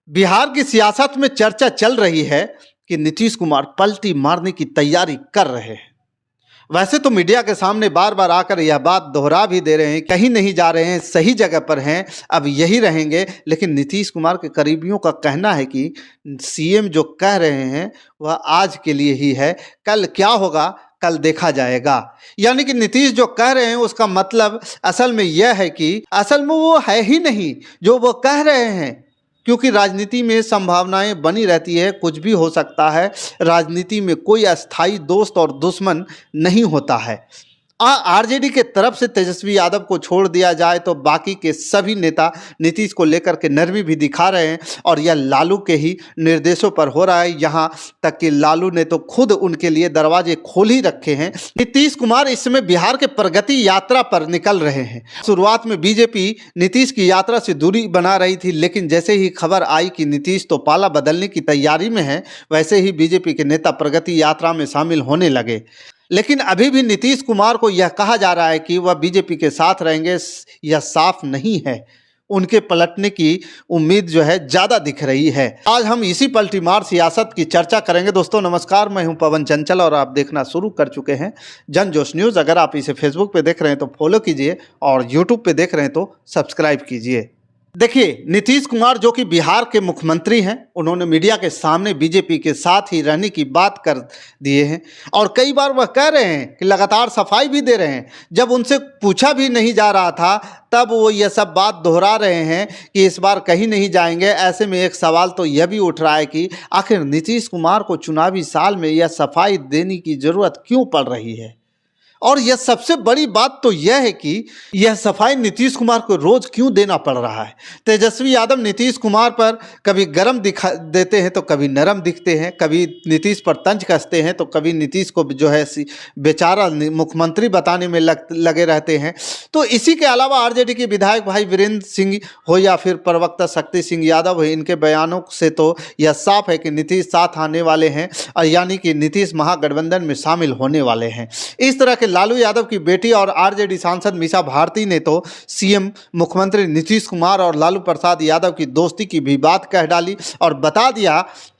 बिहार की सियासत में चर्चा चल रही है कि नीतीश कुमार पलटी मारने की तैयारी कर रहे हैं। वैसे तो मीडिया के सामने बार बार आकर यह बात दोहरा भी दे रहे हैं, कहीं नहीं जा रहे हैं, सही जगह पर हैं, अब यही रहेंगे। लेकिन नीतीश कुमार के करीबियों का कहना है कि सीएम जो कह रहे हैं वह आज के लिए ही है, कल क्या होगा कल देखा जाएगा। यानी कि नीतीश जो कह रहे हैं उसका मतलब असल में यह है कि असल में वो है ही नहीं जो वो कह रहे हैं, क्योंकि राजनीति में संभावनाएं बनी रहती है, कुछ भी हो सकता है। राजनीति में कोई अस्थाई दोस्त और दुश्मन नहीं होता है। आरजेडी के तरफ से तेजस्वी यादव को छोड़ दिया जाए तो बाकी के सभी नेता नीतीश को लेकर के नरमी भी दिखा रहे हैं और यह लालू के ही निर्देशों पर हो रहा है। यहाँ तक कि लालू ने तो खुद उनके लिए दरवाजे खोल ही रखे हैं। नीतीश कुमार इस समय बिहार के प्रगति यात्रा पर निकल रहे हैं। शुरुआत में बीजेपी नीतीश की यात्रा से दूरी बना रही थी, लेकिन जैसे ही खबर आई कि नीतीश तो पाला बदलने की तैयारी में है, वैसे ही बीजेपी के नेता प्रगति यात्रा में शामिल होने लगे। लेकिन अभी भी नीतीश कुमार को यह कहा जा रहा है कि वह बीजेपी के साथ रहेंगे, यह साफ नहीं है। उनके पलटने की उम्मीद जो है ज़्यादा दिख रही है। आज हम इसी पलटीमार सियासत की चर्चा करेंगे। दोस्तों नमस्कार, मैं हूं पवन चंचल और आप देखना शुरू कर चुके हैं जन जोश न्यूज़। अगर आप इसे फेसबुक पे देख रहे हैं तो फॉलो कीजिए और यूट्यूब पे देख रहे हैं तो सब्सक्राइब कीजिए। देखिए, नीतीश कुमार जो कि बिहार के मुख्यमंत्री हैं, उन्होंने मीडिया के सामने बीजेपी के साथ ही रहने की बात कर दिए हैं और कई बार वह कह रहे हैं कि लगातार सफाई भी दे रहे हैं। जब उनसे पूछा भी नहीं जा रहा था तब वो ये सब बात दोहरा रहे हैं कि इस बार कहीं नहीं जाएंगे। ऐसे में एक सवाल तो यह भी उठ रहा है कि आखिर नीतीश कुमार को चुनावी साल में यह सफाई देने की ज़रूरत क्यों पड़ रही है। और यह सबसे बड़ी बात तो यह है कि यह सफाई नीतीश कुमार को रोज क्यों देना पड़ रहा है। तेजस्वी यादव नीतीश कुमार पर कभी गरम दिखा देते हैं तो कभी नरम दिखते हैं, कभी नीतीश पर तंज कसते हैं तो कभी नीतीश को जो है बेचारा मुख्यमंत्री बताने में लगे रहते हैं। तो इसी के अलावा आरजेडी के विधायक भाई वीरेंद्र सिंह हो या फिर प्रवक्ता शक्ति सिंह यादव हो, इनके बयानों से तो यह साफ है कि नीतीश साथ आने वाले हैं और यानी कि नीतीश महागठबंधन में शामिल होने वाले हैं। इस तरह के लालू यादव की बेटी और आरजेडी सांसद मीसा भारती ने तो सीएम मुख्यमंत्री नीतीश कुमार और लालू प्रसाद यादव की दोस्ती की भी बात कह डाली और बता दिया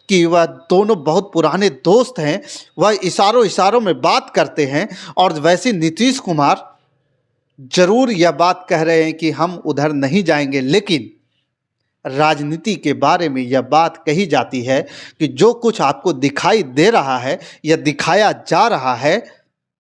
कि वह दोनों बहुत पुराने दोस्त हैं, वह इशारों में बात करते हैं। और वैसे नीतीश कुमार जरूर यह बात कह रहे हैं कि हम उधर नहीं जाएंगे, लेकिन राजनीति के बारे में यह बात कही जाती है कि जो कुछ आपको दिखाई दे रहा है या दिखाया जा रहा है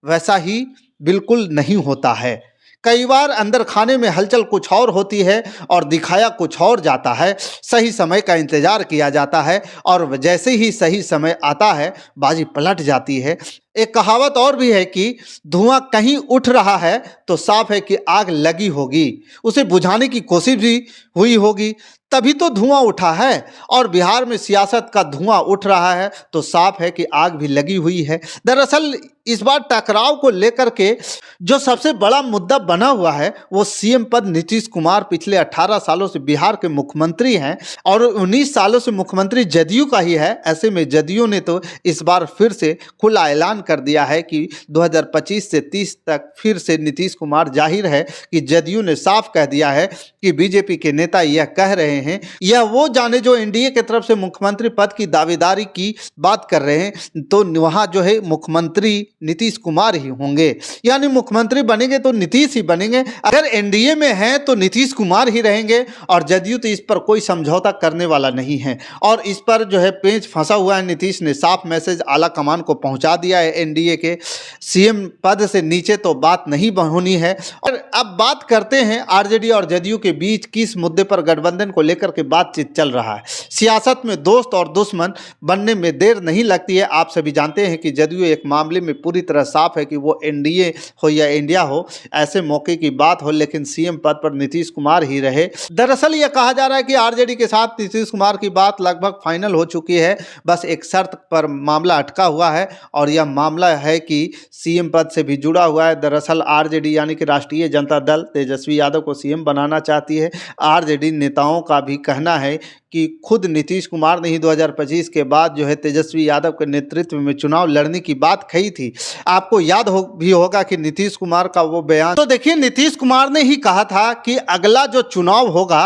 वैसा ही बिल्कुल नहीं होता है। कई बार अंदर खाने में हलचल कुछ और होती है और दिखाया कुछ और जाता है। सही समय का इंतजार किया जाता है और जैसे ही सही समय आता है बाजी पलट जाती है। एक कहावत और भी है कि धुआं कहीं उठ रहा है तो साफ है कि आग लगी होगी, उसे बुझाने की कोशिश भी हुई होगी तभी तो धुआं उठा है। और बिहार में सियासत का धुआं उठ रहा है तो साफ है कि आग भी लगी हुई है। दरअसल इस बार टकराव को लेकर के जो सबसे बड़ा मुद्दा बना हुआ है वो सीएम पद नीतीश कुमार पिछले 18 सालों से बिहार के मुख्यमंत्री हैं और 19 सालों से मुख्यमंत्री जदयू का ही है। ऐसे में जदयू ने तो इस बार फिर से खुला ऐलान कर दिया है कि 2025 से 30 तक फिर से नीतीश कुमार। जाहिर है कि जदयू ने साफ कह दिया है कि बीजेपी के नेता यह कह रहे हैं, यह वो जाने जो एनडीए की तरफ से मुख्यमंत्री पद की दावेदारी की बात कर रहे हैं, तो वहाँ जो है मुख्यमंत्री नीतीश कुमार ही होंगे। यानी मुख्यमंत्री बनेंगे तो नीतीश ही बनेंगे, अगर एनडीए में हैं तो नीतीश कुमार ही रहेंगे। और जदयू तो इस पर कोई समझौता करने वाला नहीं है और इस पर जो है पेंच फंसा हुआ है। नीतीश ने साफ मैसेज आला कमान को पहुंचा दिया है, एनडीए के सीएम पद से नीचे तो बात नहीं होनी है। और अब बात करते हैं आरजेडी और जदयू के बीच किस मुद्दे पर गठबंधन को लेकर के बातचीत चल रहा है। सियासत में दोस्त और दुश्मन बनने में देर नहीं लगती है। आप सभी जानते हैं कि जदयू एक मामले में पूरी तरह साफ है कि वो एनडीए हो या इंडिया हो, ऐसे मौके की बात हो, लेकिन सीएम पद पर नीतीश कुमार ही रहे। दरअसल यह कहा जा रहा है कि आरजेडी के साथ नीतीश कुमार की बात लगभग फाइनल हो चुकी है, बस एक शर्त पर मामला अटका हुआ है और यह मामला है कि सीएम पद से भी जुड़ा हुआ है। दरअसल आरजेडी यानी कि राष्ट्रीय जनता दल तेजस्वी यादव को सीएम बनाना चाहती है। आरजेडी नेताओं का भी कहना है कि खुद नीतीश कुमार ने ही 2025 के बाद जो है तेजस्वी यादव के नेतृत्व में चुनाव लड़ने की बात कही थी। आपको याद भी होगा कि नीतीश कुमार का वो बयान, तो देखिए नीतीश कुमार ने ही कहा था कि अगला जो चुनाव होगा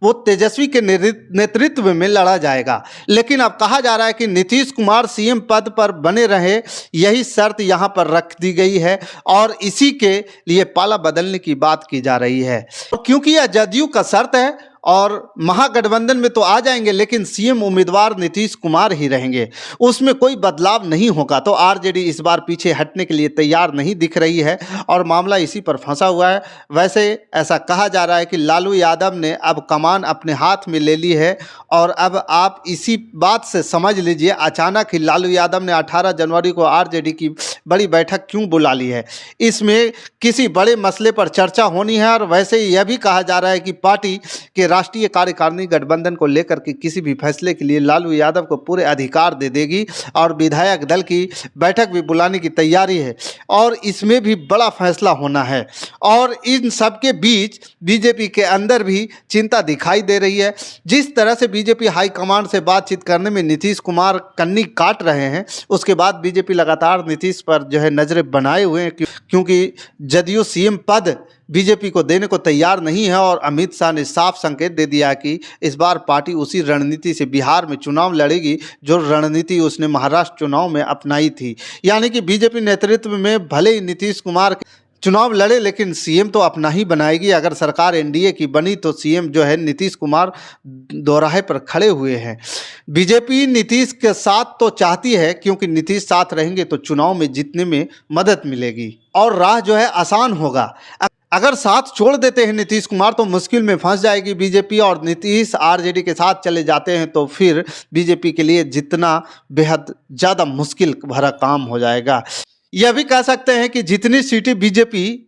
वो तेजस्वी के नेतृत्व में लड़ा जाएगा। लेकिन अब कहा जा रहा है कि नीतीश कुमार सीएम पद पर बने रहे, यही शर्त यहां पर रख दी गई है और इसी के लिए पाला बदलने की बात की जा रही है। क्योंकि यह जदयू का शर्त है और महागठबंधन में तो आ जाएंगे, लेकिन सीएम उम्मीदवार नीतीश कुमार ही रहेंगे, उसमें कोई बदलाव नहीं होगा। तो आरजेडी इस बार पीछे हटने के लिए तैयार नहीं दिख रही है और मामला इसी पर फंसा हुआ है। वैसे ऐसा कहा जा रहा है कि लालू यादव ने अब कमान अपने हाथ में ले ली है और अब आप इसी बात से समझ लीजिए अचानक ही लालू यादव ने 18 जनवरी को आरजेडी की बड़ी बैठक क्यों बुला ली है। इसमें किसी बड़े मसले पर चर्चा होनी है और वैसे ही यह भी कहा जा रहा है कि पार्टी के राष्ट्रीय कार्यकारिणी गठबंधन को लेकर के किसी भी फैसले के लिए लालू यादव को पूरे अधिकार दे देगी और विधायक दल की बैठक भी बुलाने की तैयारी है और इसमें भी बड़ा फैसला होना है। और इन सब के बीच बीजेपी के अंदर भी चिंता दिखाई दे रही है। जिस तरह से बीजेपी हाईकमान से बातचीत करने में नीतीश कुमार कन्नी काट रहे हैं, उसके बाद बीजेपी लगातार नीतीश पर जो है नजरें बनाए हुए हैं, क्योंकि जदयू सीएम पद बीजेपी को देने को तैयार नहीं है और अमित शाह ने साफ संकेत दे दिया कि इस बार पार्टी उसी रणनीति से बिहार में चुनाव लड़ेगी जो रणनीति उसने महाराष्ट्र चुनाव में अपनाई थी। यानी कि बीजेपी नेतृत्व में भले ही नीतीश कुमार चुनाव लड़े, लेकिन सीएम तो अपना ही बनाएगी। अगर सरकार एनडीए की बनी तो सीएम जो है नीतीश कुमार दोराहे पर खड़े हुए हैं। बीजेपी नीतीश के साथ तो चाहती है, क्योंकि नीतीश साथ रहेंगे तो चुनाव में जीतने में मदद मिलेगी और राह जो है आसान होगा। अगर साथ छोड़ देते हैं नीतीश कुमार तो मुश्किल में फंस जाएगी बीजेपी और नीतीश आरजेडी के साथ चले जाते हैं तो फिर बीजेपी के लिए जितना बेहद ज़्यादा मुश्किल भरा काम हो जाएगा। यह भी कह सकते हैं कि जितनी सीटें बीजेपी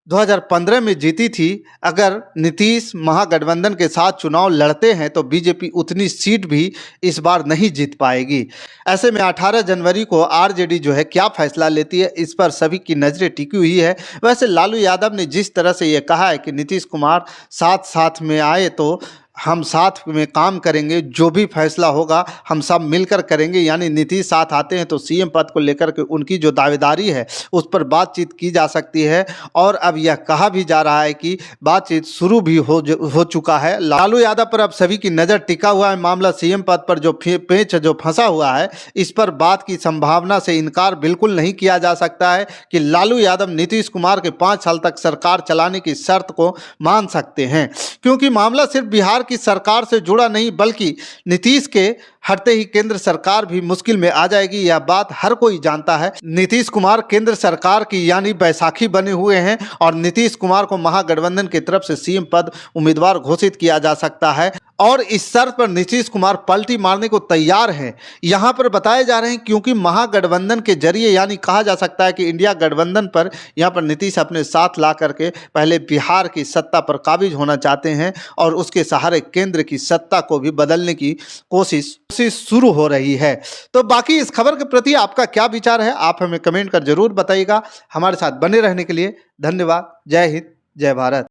2015 में जीती थी, अगर नीतीश महागठबंधन के साथ चुनाव लड़ते हैं तो बीजेपी उतनी सीट भी इस बार नहीं जीत पाएगी। ऐसे में 18 जनवरी को आरजेडी जो है क्या फैसला लेती है, इस पर सभी की नज़रें टिकी हुई है। वैसे लालू यादव ने जिस तरह से ये कहा है कि नीतीश कुमार साथ में आए तो हम साथ में काम करेंगे, जो भी फैसला होगा हम सब मिलकर करेंगे, यानी नीतीश साथ आते हैं तो सीएम पद को लेकर के उनकी जो दावेदारी है उस पर बातचीत की जा सकती है। और अब यह कहा भी जा रहा है कि बातचीत शुरू भी हो चुका है। लालू यादव पर अब सभी की नज़र टिका हुआ है। मामला सीएम पद पर जो पेंच जो फंसा हुआ है, इस पर बात की संभावना से इनकार बिल्कुल नहीं किया जा सकता है कि लालू यादव नीतीश कुमार के 5 साल तक सरकार चलाने की शर्त को मान सकते हैं, क्योंकि मामला सिर्फ बिहार की सरकार से जुड़ा नहीं बल्कि नीतीश के हटते ही केंद्र सरकार भी मुश्किल में आ जाएगी। यह बात हर कोई जानता है। नीतीश कुमार केंद्र सरकार की यानी बैसाखी बने हुए हैं और नीतीश कुमार को महागठबंधन की तरफ से सीएम पद उम्मीदवार घोषित किया जा सकता है और इस शर्त पर नीतीश कुमार पलटी मारने को तैयार हैं। यहाँ पर बताए जा रहे हैं क्योंकि महागठबंधन के जरिए, यानी कहा जा सकता है कि इंडिया गठबंधन पर यहाँ पर नीतीश अपने साथ ला करके पहले बिहार की सत्ता पर काबिज होना चाहते हैं और उसके सहारे केंद्र की सत्ता को भी बदलने की कोशिश शुरू हो रही है। तो बाकी इस खबर के प्रति आपका क्या विचार है, आप हमें कमेंट कर जरूर बताइएगा। हमारे साथ बने रहने के लिए धन्यवाद। जय हिंद, जय भारत।